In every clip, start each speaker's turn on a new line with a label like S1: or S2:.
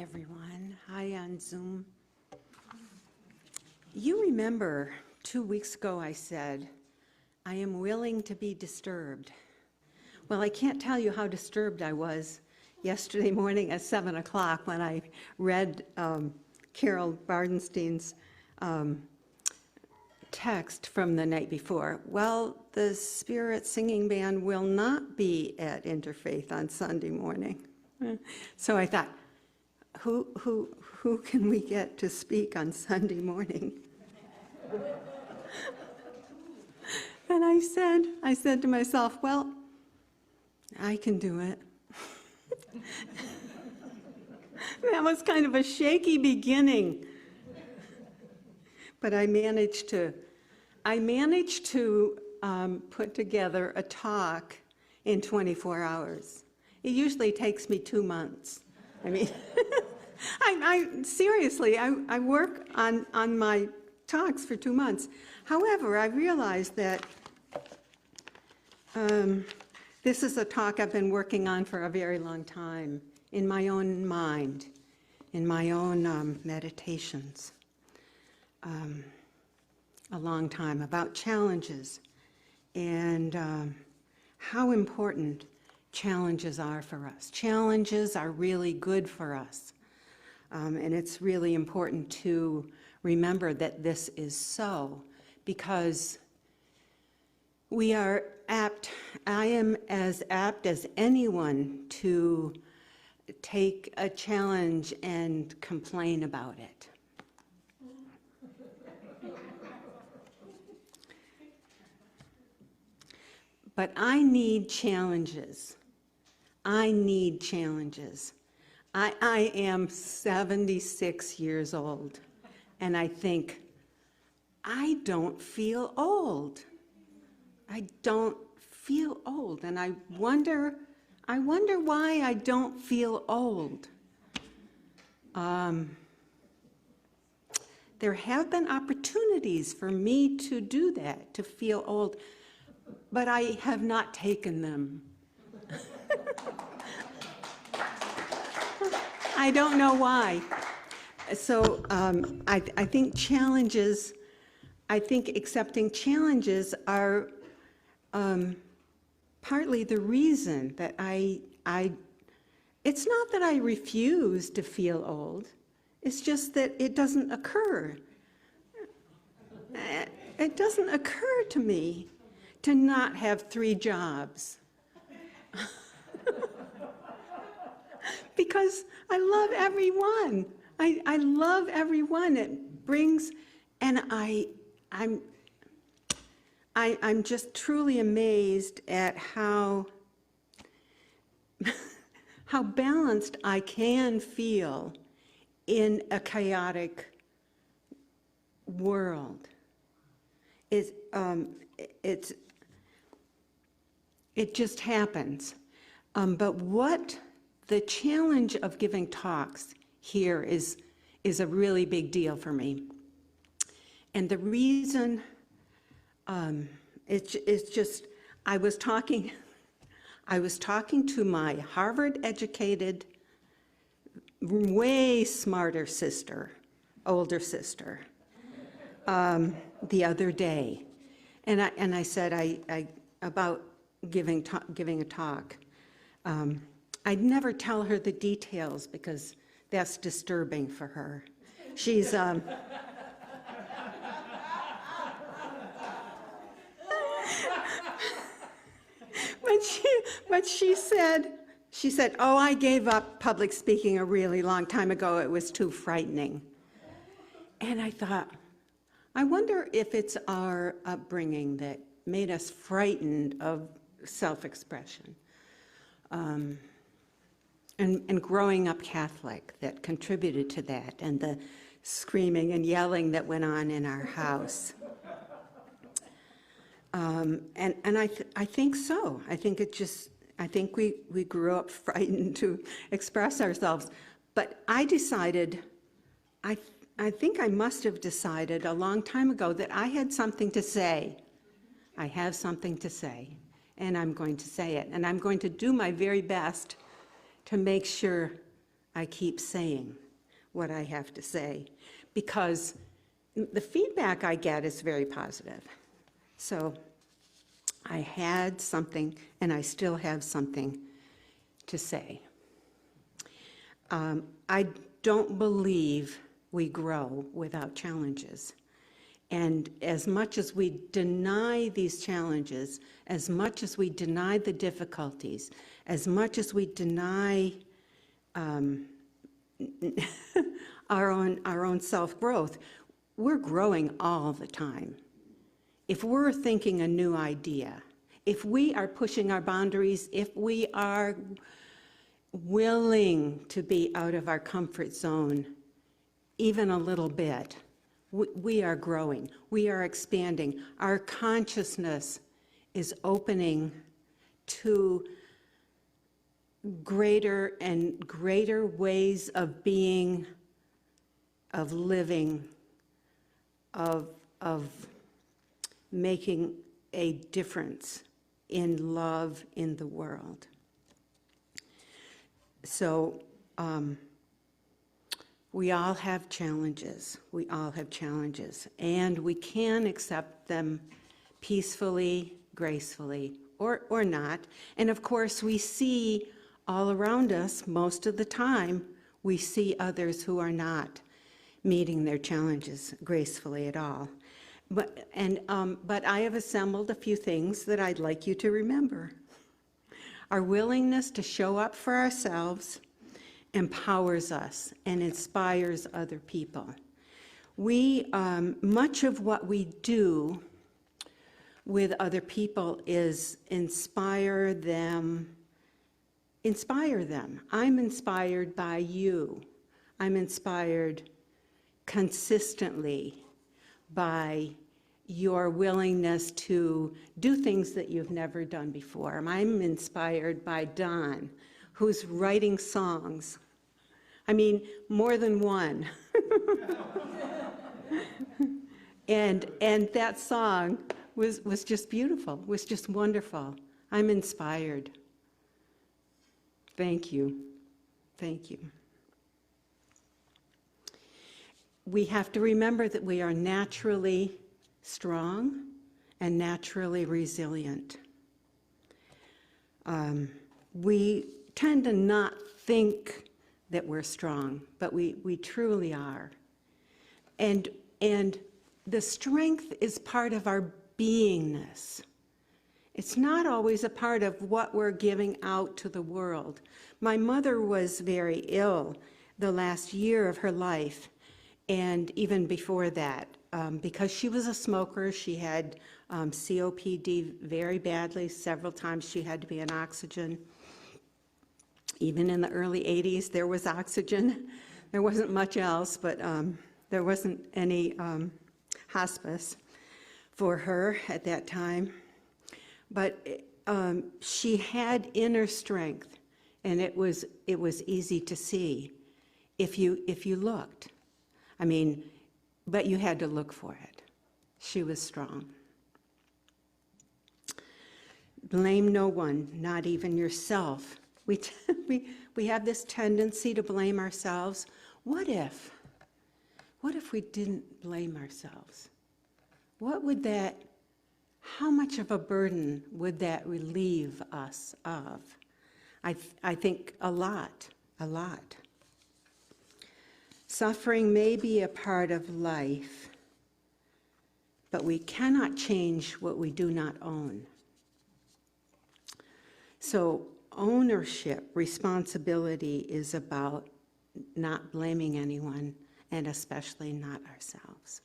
S1: everyone. Hi on Zoom. You remember 2 weeks ago I said, I am willing to be disturbed. Well, I can't tell you how disturbed I was yesterday morning at 7 o'clock when I read Carol Bardenstein's text from the night before. Well, the Spirit Singing Band will not be at Interfaith on Sunday morning. So I thought, who can we get to speak on Sunday morning? And I said to myself, well, I can do it. That was kind of a shaky beginning. But I managed to put together a talk in 24 hours. It usually takes me 2 months. I mean, seriously, I work on my talks for 2 months. However, I realized that this is a talk I've been working on for a very long time, in my own mind, in my own meditations. A long time, about challenges and how important challenges are for us. Challenges are really good for us. And it's really important to remember that this is so, because we are apt, I am as apt as anyone to take a challenge and complain about it. But I need challenges. I need challenges. I am 76 years old, and I think, I don't feel old. I don't feel old, and I wonder why I don't feel old. There have been opportunities for me to do that, to feel old, but I have not taken them. I don't know why. So I think challenges, I think accepting challenges are partly the reason that it's not that I refuse to feel old, it's just that it doesn't occur. It doesn't occur to me to not have 3 jobs. Because I love everyone. I love everyone. It brings, and I'm just truly amazed at how balanced I can feel in a chaotic world. It just happens. But what the challenge of giving talks here is a really big deal for me. And the reason, it's just, I was talking to my Harvard-educated, way smarter sister, older sister, the other day. And I said, about giving a talk. I'd never tell her the details because that's disturbing for her. She's but she said, oh, I gave up public speaking a really long time ago. It was too frightening. And I thought, I wonder if it's our upbringing that made us frightened of self-expression. And growing up Catholic that contributed to that, and the screaming and yelling that went on in our house. And I think so. I think we grew up frightened to express ourselves. But I decided, I think I must have decided a long time ago that I had something to say. I have something to say, and I'm going to say it. And I'm going to do my very best to make sure I keep saying what I have to say, because the feedback I get is very positive. So I had something, and I still have something to say. I don't believe we grow without challenges. And as much as we deny these challenges, as much as we deny the difficulties, as much as we deny our own self-growth, we're growing all the time. If we're thinking a new idea, if we are pushing our boundaries, if we are willing to be out of our comfort zone even a little bit, we are growing, we are expanding. Our consciousness is opening to greater and greater ways of being, of living, of making a difference in love in the world. So we all have challenges. We all have challenges, and we can accept them peacefully, gracefully, or not. And of course, we see all around us, most of the time, we see others who are not meeting their challenges gracefully at all. But I have assembled a few things that I'd like you to remember. Our willingness to show up for ourselves empowers us and inspires other people. Much of what we do with other people is inspire them. I'm inspired by you. I'm inspired consistently by your willingness to do things that you've never done before. I'm inspired by Don, who's writing songs. I mean, more than one. and that song was just beautiful, was just wonderful. I'm inspired. Thank you. Thank you. We have to remember that we are naturally strong and naturally resilient. We tend to not think that we're strong, but we truly are. And the strength is part of our beingness. It's not always a part of what we're giving out to the world. My mother was very ill the last year of her life, and even before that, because she was a smoker. She had COPD very badly. Several times she had to be on oxygen. Even in the early 80s, there was oxygen. There wasn't much else, but there wasn't any hospice for her at that time. But she had inner strength, and it was easy to see if you looked. I mean, but you had to look for it. She was strong. Blame no one, not even yourself. We have this tendency to blame ourselves. What if we didn't blame ourselves? How much of a burden would that relieve us of? I think a lot. Suffering may be a part of life, but we cannot change what we do not own. So ownership, responsibility is about not blaming anyone, and especially not ourselves.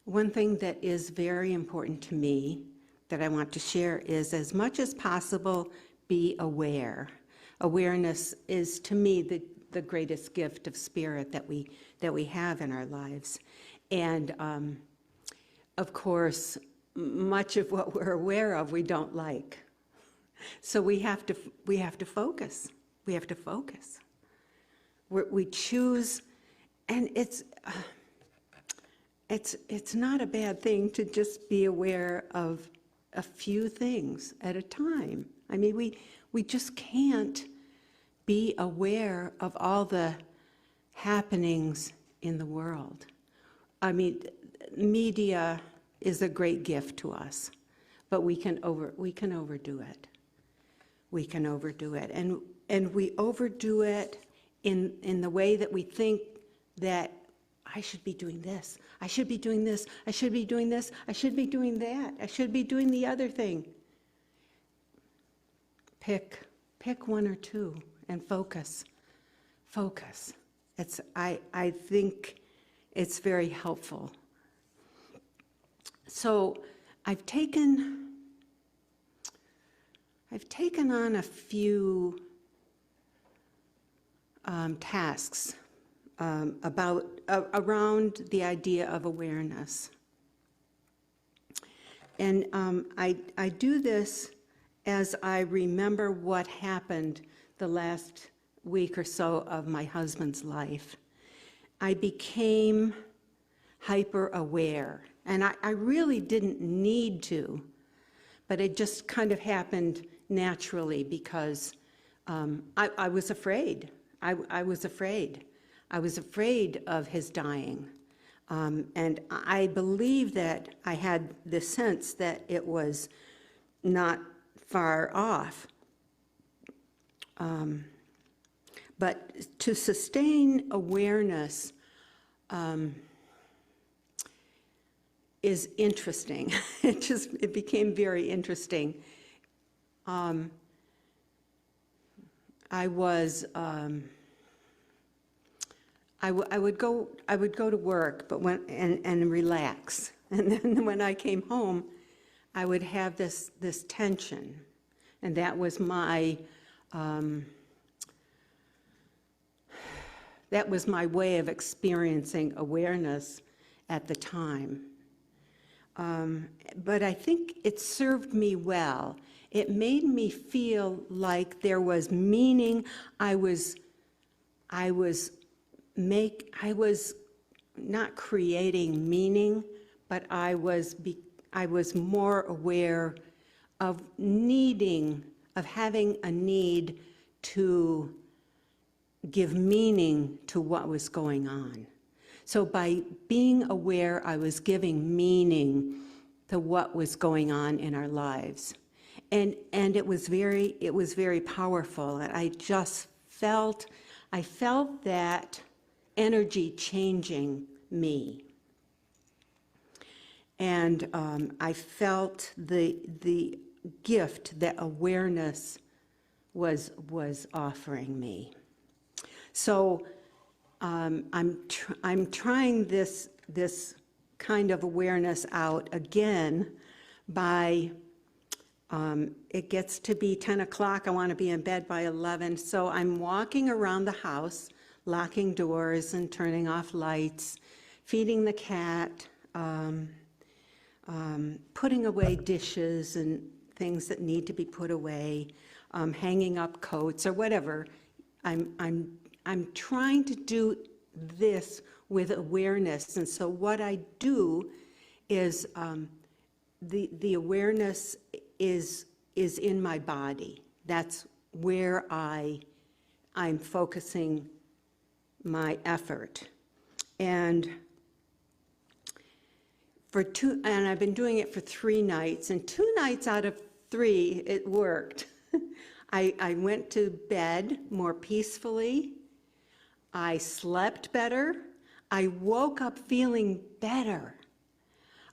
S1: One thing that is very important to me that I want to share is, as much as possible, be aware. Awareness is, to me, the greatest gift of spirit that we have in our lives. And of course, much of what we're aware of we don't like. So we have to focus. We have to focus. We choose, and it's not a bad thing to just be aware of a few things at a time. I mean, we just can't be aware of all the happenings in the world. I mean, media is a great gift to us, but we can overdo it. We can overdo it, and we overdo it in the way that we think that I should be doing this, I should be doing this, I should be doing this, I should be doing that, I should be doing the other thing. Pick one or two and focus. Focus. I think it's very helpful. So I've taken on a few tasks around the idea of awareness. And I do this as I remember what happened the last week or so of my husband's life. I became hyper-aware, and I really didn't need to, but it just kind of happened naturally because I was afraid. I was afraid. I was afraid of his dying. And I believe that I had the sense that it was not far off. But to sustain awareness is interesting. It became very interesting. I would go to work, but and relax, and then when I came home, I would have this tension, and that was my way of experiencing awareness at the time. But I think it served me well. It made me feel like there was meaning. I was not creating meaning, but I was more aware of having a need to give meaning to what was going on. So by being aware, I was giving meaning to what was going on in our lives. And it was very powerful. And I felt that energy changing me. And I felt the gift that awareness was offering me. So I'm trying this kind of awareness out again by it gets to be 10 o'clock. I want to be in bed by 11. So I'm walking around the house, locking doors and turning off lights, feeding the cat, putting away dishes and things that need to be put away, hanging up coats or whatever. I'm trying to do this with awareness, and so what I do is the awareness is in my body. That's where I'm focusing my effort, and I've been doing it for 3 nights, and 2 nights out of 3 it worked. I went to bed more peacefully. I slept better. I woke up feeling better.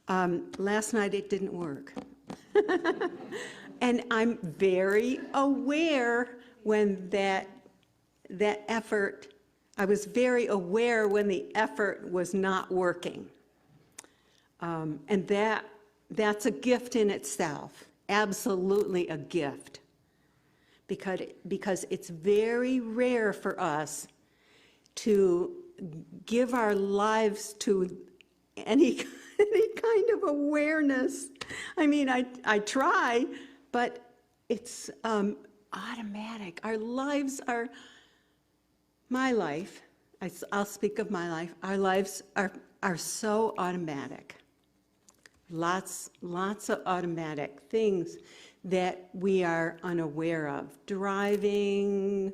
S1: Last night it didn't work. And I'm very aware when that effort, I was very aware when the effort was not working. And that's a gift in itself, absolutely a gift. Because it's very rare for us to give our lives to any kind of awareness. I mean, I try, but it's automatic. Our lives are, my life, I'll speak of my life, our lives are so automatic. Lots of automatic things that we are unaware of. Driving,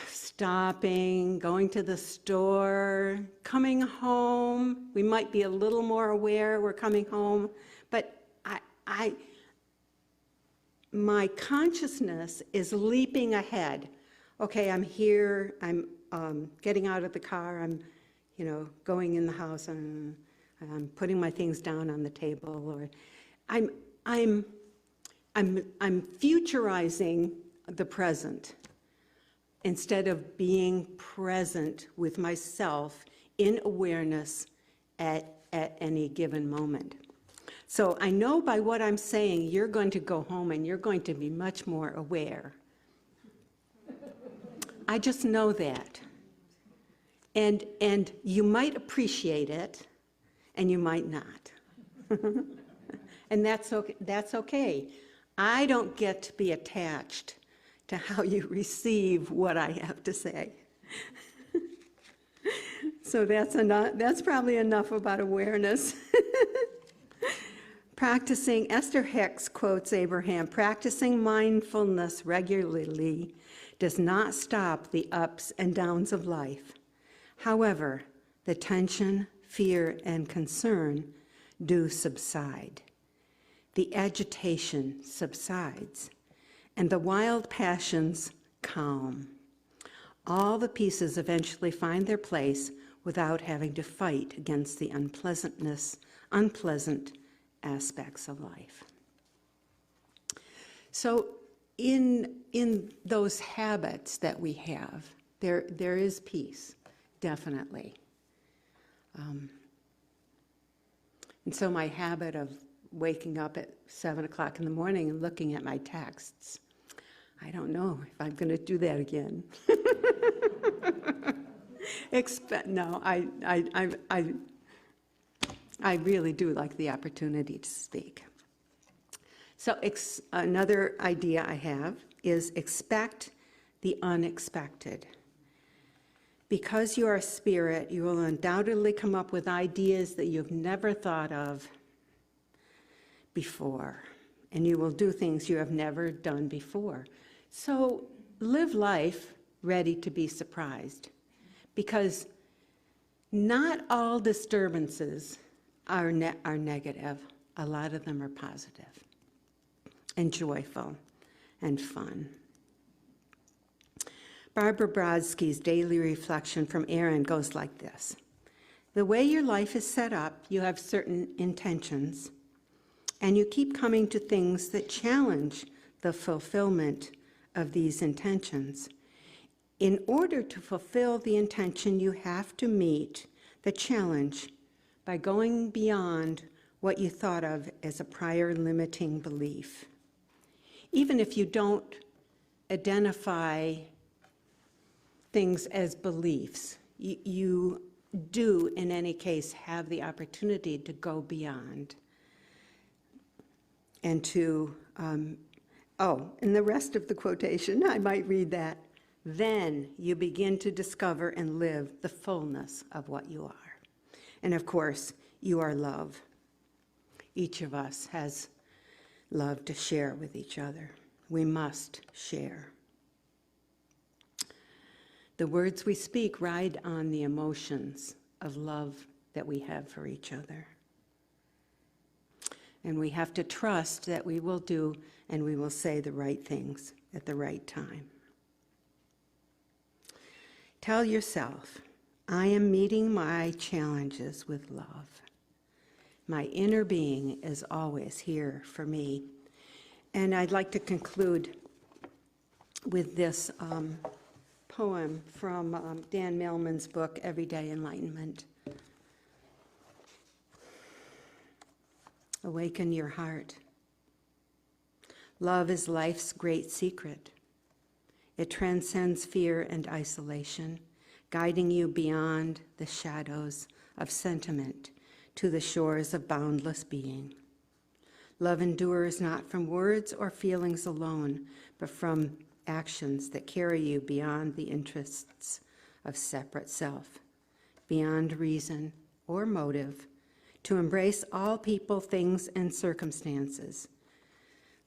S1: stopping, going to the store, coming home. We might be a little more aware we're coming home, but my consciousness is leaping ahead. Okay, I'm here, I'm getting out of the car, I'm, going in the house, and I'm putting my things down on the table, or I'm futurizing the present instead of being present with myself in awareness at any given moment. So I know by what I'm saying, you're going to go home and you're going to be much more aware. I just know that. And you might appreciate it, and you might not. And that's okay. I don't get to be attached to how you receive what I have to say. So that's probably enough about awareness. Practicing, Esther Hicks quotes Abraham, practicing mindfulness regularly does not stop the ups and downs of life. However, the tension, fear, and concern do subside. The agitation subsides, and the wild passions calm. All the pieces eventually find their place without having to fight against the unpleasant aspects of life. So in those habits that we have, there is peace, definitely. And so my habit of waking up at 7 o'clock in the morning and looking at my texts, I don't know if I'm going to do that again. No, I really do like the opportunity to speak. So another idea I have is expect the unexpected. Because you are a spirit, you will undoubtedly come up with ideas that you've never thought of before, and you will do things you have never done before. So live life ready to be surprised, because not all disturbances are negative. A lot of them are positive and joyful and fun. Barbara Brodsky's daily reflection from Aaron goes like this. The way your life is set up, you have certain intentions, and you keep coming to things that challenge the fulfillment of these intentions. In order to fulfill the intention, you have to meet the challenge by going beyond what you thought of as a prior limiting belief. Even if you don't identify things as beliefs, you do, in any case, have the opportunity to go beyond and to, and the rest of the quotation, I might read that. Then you begin to discover and live the fullness of what you are. And of course, you are love. Each of us has love to share with each other. We must share. The words we speak ride on the emotions of love that we have for each other. And we have to trust that we will do and we will say the right things at the right time. Tell yourself, I am meeting my challenges with love. My inner being is always here for me. And I'd like to conclude with this poem from Dan Millman's book, Everyday Enlightenment. Awaken your heart. Love is life's great secret. It transcends fear and isolation, guiding you beyond the shadows of sentiment to the shores of boundless being. Love endures not from words or feelings alone, but from actions that carry you beyond the interests of separate self, beyond reason or motive, to embrace all people, things, and circumstances.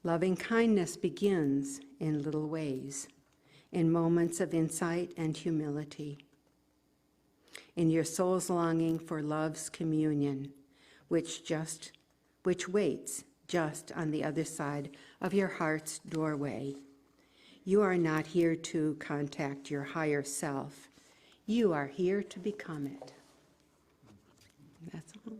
S1: Loving kindness begins in little ways, in moments of insight and humility, in your soul's longing for love's communion, which waits just on the other side of your heart's doorway. You are not here to contact your higher self. You are here to become it. That's all.